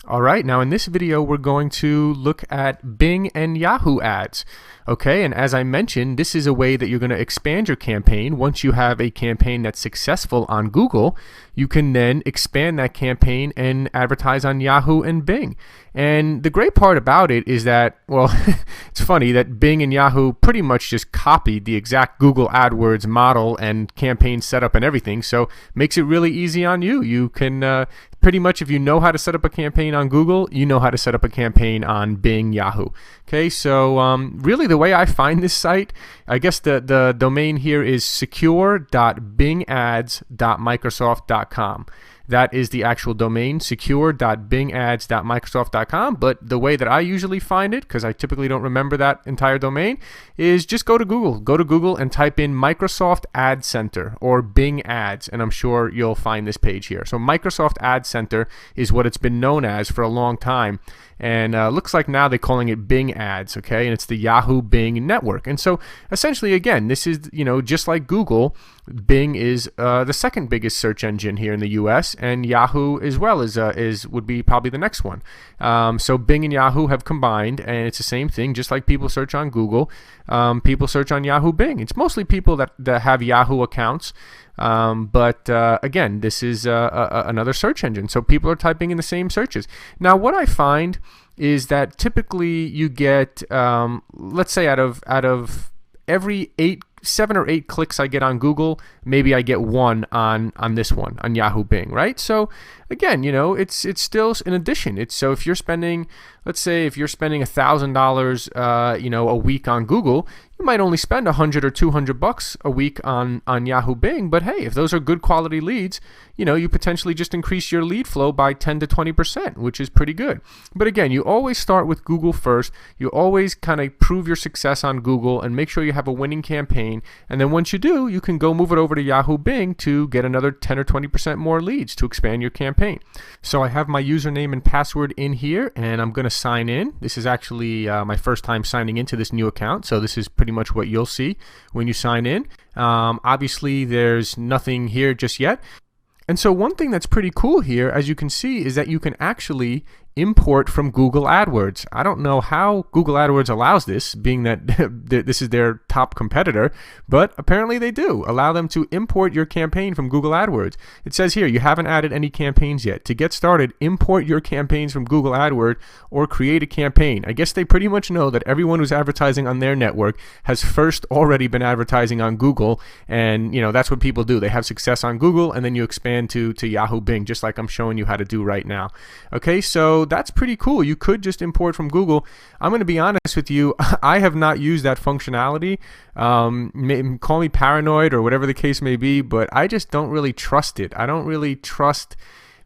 All right, now in this video, we're going to look at Bing and Yahoo ads. Okay, and as I mentioned, this is a way that you're going to expand your campaign. Once you have a campaign that's successful on Google, you can then expand that campaign and advertise on Yahoo and Bing. And the great part about it is that, well, it's funny that Bing and Yahoo pretty much just copied the exact Google AdWords model and campaign setup and everything, so makes it really easy on you. You can pretty much, if you know how to set up a campaign on Google, you know how to set up a campaign on Bing, Yahoo. Okay, so really the way I find this site, I guess the domain here is secure.bingads.microsoft.com. That is the actual domain, secure.bingads.microsoft.com. But the way that I usually find it, because I typically don't remember that entire domain, is just go to Google. Go to Google and type in Microsoft Ad Center or Bing Ads, and I'm sure you'll find this page here. So Microsoft Ad Center is what it's been known as for a long time. And looks like now they're calling it Bing Ads, okay? And it's the Yahoo Bing network. And so essentially, again, this is, just like Google, Bing is the second biggest search engine here in the U.S., and Yahoo as well would be probably the next one. So Bing and Yahoo have combined, and it's the same thing. Just like people search on Google, people search on Yahoo Bing. It's mostly people that have Yahoo accounts. But again, this is another search engine, so people are typing in the same searches. Now, what I find is that typically you get, let's say, out of every 7 or 8 clicks I get on Google, maybe I get one on this one, on Yahoo Bing, right? So again, it's still an addition. So if you're spending, let's say, $1,000, a week on Google, you might only spend $100 or $200 a week on Yahoo Bing. But hey, if those are good quality leads, you potentially just increase your lead flow by 10 to 20%, which is pretty good. But again, you always start with Google first. You always kind of prove your success on Google and make sure you have a winning campaign. And then once you do, you can go move it over to Yahoo Bing to get another 10 or 20% more leads to expand your campaign. So I have my username and password in here, and I'm going to sign in. This is actually my first time signing into this new account, so this is pretty much what you'll see when you sign in. Obviously, there's nothing here just yet. And so one thing that's pretty cool here, as you can see, is that you can actually import from Google AdWords. I don't know how Google AdWords allows this, being that this is their top competitor, but apparently they do allow them to import your campaign from Google AdWords. It says here, you haven't added any campaigns yet. To get started, import your campaigns from Google AdWords or create a campaign. I guess they pretty much know that everyone who's advertising on their network has first already been advertising on Google, and that's what people do. They have success on Google, and then you expand to Yahoo Bing, just like I'm showing you how to do right now. Okay, so that's pretty cool. You could just import from Google. I'm going to be honest with you, I have not used that functionality. Call me paranoid or whatever the case may be, but I just don't really trust it. I don't really trust,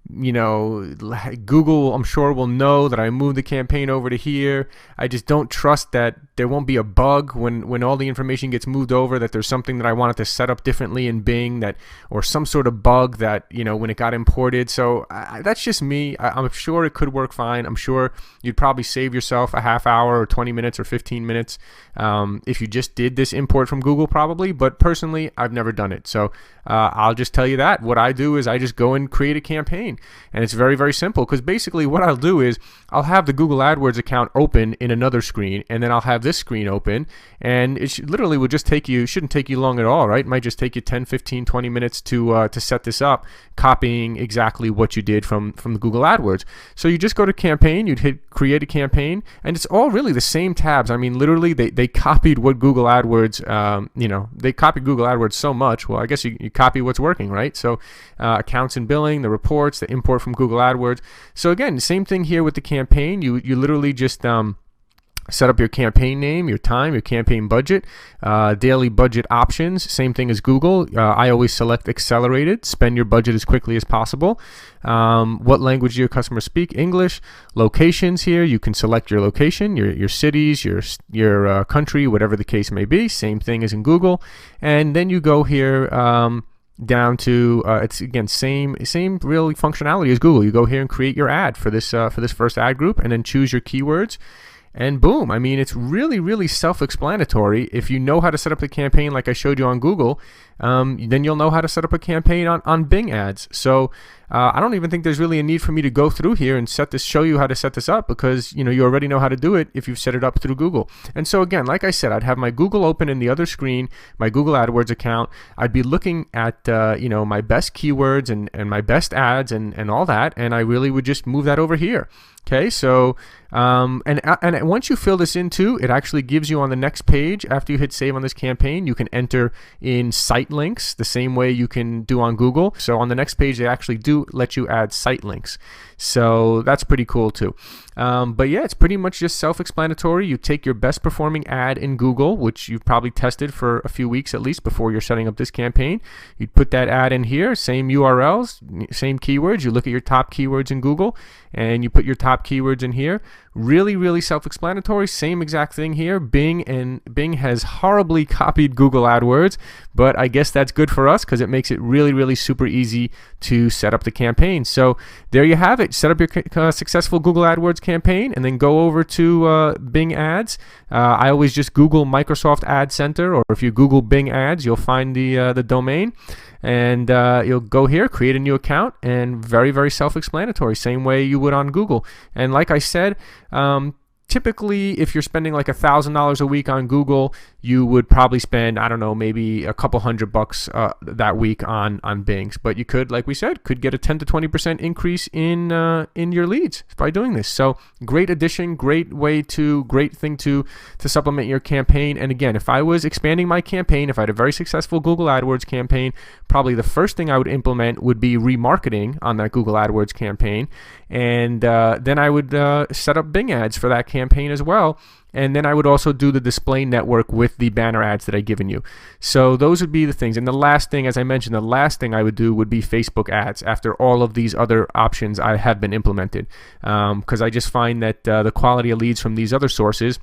Google, I'm sure, will know that I moved the campaign over to here. I just don't trust that there won't be a bug when all the information gets moved over, that there's something that I wanted to set up differently in Bing, or some sort of bug that, when it got imported. So that's just me. I'm sure it could work fine. I'm sure you'd probably save yourself a half hour or 20 minutes or 15 minutes if you just did this import from Google, probably. But personally, I've never done it. So I'll just tell you that. What I do is I just go and create a campaign. And it's very, very simple, because basically what I'll do is I'll have the Google AdWords account open in another screen, and then I'll have this screen open, and it literally will just shouldn't take you long at all, right? It might just take you 10, 15, 20 minutes to set this up, copying exactly what you did from the Google AdWords. So you just go to campaign, you'd hit create a campaign, and it's all really the same tabs. I mean, literally they copied what Google AdWords, they copied Google AdWords so much. Well, I guess you copy what's working, right? So accounts and billing, the reports, the import from Google AdWords. So again, same thing here with the campaign. You literally just set up your campaign name, your time, your campaign budget, daily budget options. Same thing as Google. I always select accelerated. Spend your budget as quickly as possible. What language do your customers speak? English. Locations here. You can select your location, your cities, your country, whatever the case may be. Same thing as in Google. And then you go here down to it's again same really functionality as Google. You go here and create your ad for this first ad group, and then choose your keywords. And boom, I mean, it's really, really self-explanatory. If you know how to set up the campaign like I showed you on Google, then you'll know how to set up a campaign on Bing ads. So I don't even think there's really a need for me to go through here and show you how to set this up, because you already know how to do it if you've set it up through Google. And so again, like I said, I'd have my Google open in the other screen, my Google AdWords account. I'd be looking at my best keywords and my best ads and all that, and I really would just move that over here. Okay, so and once you fill this in too, it actually gives you on the next page, after you hit save on this campaign, you can enter in site links the same way you can do on Google. So on the next page, they actually do let you add site links. So that's pretty cool too. But yeah, it's pretty much just self-explanatory. You take your best performing ad in Google, which you've probably tested for a few weeks at least before you're setting up this campaign. You'd put that ad in here, same URLs, same keywords. You look at your top keywords in Google and you put your top keywords in here. Really, really self-explanatory. Same exact thing here. Bing has horribly copied Google AdWords, but I guess that's good for us because it makes it really, really super easy to set up the campaign. So there you have it. Set up your successful Google AdWords campaign and then go over to Bing Ads. I always just Google Microsoft Ad Center, or if you Google Bing Ads, you'll find the domain. And you'll go here, create a new account, and very, very self-explanatory, same way you would on Google. And like I said, typically, if you're spending like $1,000 a week on Google, you would probably spend, I don't know, maybe a couple $100 that week on Bing. But you could, like we said, could get a 10 to 20% increase in your leads by doing this. So great addition, great thing to supplement your campaign. And again, if I was expanding my campaign, if I had a very successful Google AdWords campaign, probably the first thing I would implement would be remarketing on that Google AdWords campaign. And then I would set up Bing ads for that campaign as well. And then I would also do the display network with the banner ads that I've given you. So those would be the things. And the last thing, as I mentioned, the last thing I would do would be Facebook ads after all of these other options I have been implemented. Because I just find that the quality of leads from these other sources,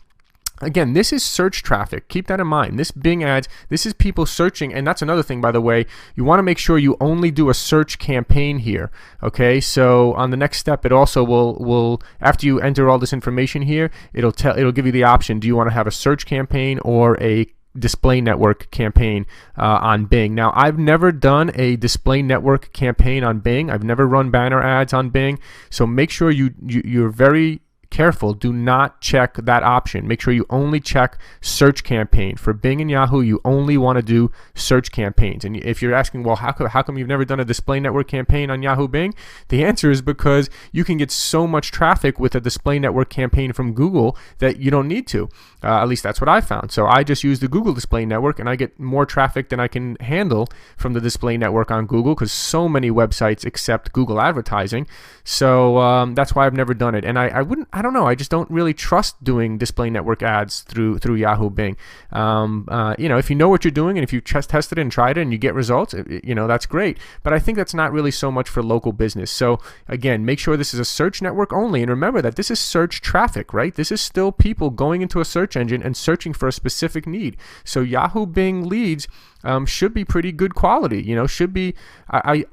again, this is search traffic. Keep that in mind. This Bing ads, this is people searching. And that's another thing, by the way. You want to make sure you only do a search campaign here. Okay, so on the next step, it also will after you enter all this information here, it'll give you the option. Do you want to have a search campaign or a display network campaign on Bing? Now, I've never done a display network campaign on Bing. I've never run banner ads on Bing. So make sure you're very careful. Do not check that option. Make sure you only check search campaign. For Bing and Yahoo, you only want to do search campaigns. And if you're asking, well, how come you've never done a display network campaign on Yahoo Bing? The answer is because you can get so much traffic with a display network campaign from Google that you don't need to. At least that's what I found. So I just use the Google display network and I get more traffic than I can handle from the display network on Google, because so many websites accept Google advertising. So that's why I've never done it. And I don't know. I just don't really trust doing display network ads through Yahoo Bing. If you know what you're doing and if you tested it and tried it and you get results, that's great. But I think that's not really so much for local business. So again, make sure this is a search network only. And remember that this is search traffic, right? This is still people going into a search engine and searching for a specific need. So Yahoo Bing leads should be pretty good quality. Should be. I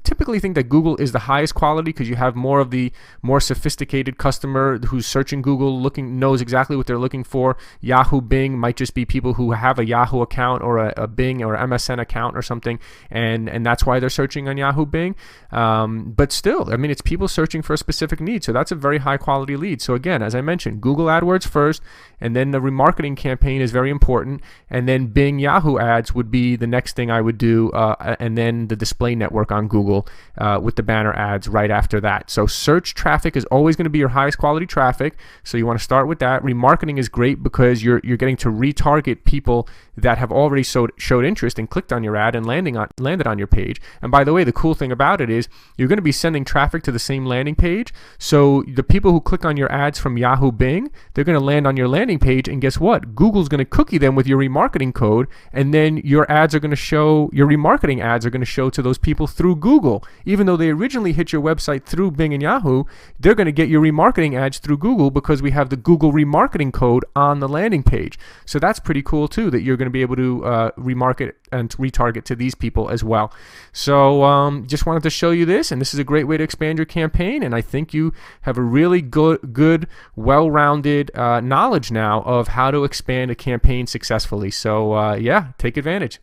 typically think that Google is the highest quality because you have more of the more sophisticated customer who's searching Google, knows exactly what they're looking for. Yahoo Bing might just be people who have a Yahoo account or a Bing or MSN account or something, and that's why they're searching on Yahoo Bing. But still, it's people searching for a specific need. So that's a very high quality lead. So again, as I mentioned, Google AdWords first, and then the remarketing campaign is very important, and then Bing Yahoo ads would be the next thing I would do, and then the display network on Google with the banner ads right after that. So search traffic is always going to be your highest quality traffic, so you want to start with that. Remarketing is great because you're getting to retarget people that have already showed interest and clicked on your ad and landed on your page. And by the way, the cool thing about it is you're going to be sending traffic to the same landing page, so the people who click on your ads from Yahoo Bing, they're going to land on your landing page, and guess what? Google's going to cookie them with your remarketing code, and then your remarketing ads are going to show to those people through Google. Even though they originally hit your website through Bing and Yahoo, they're going to get your remarketing ads through Google because we have the Google remarketing code on the landing page. So that's pretty cool too, that you're going to be able to remarket and retarget to these people as well. So just wanted to show you this, and this is a great way to expand your campaign, and I think you have a really good well-rounded knowledge now of how to expand a campaign successfully. So take advantage.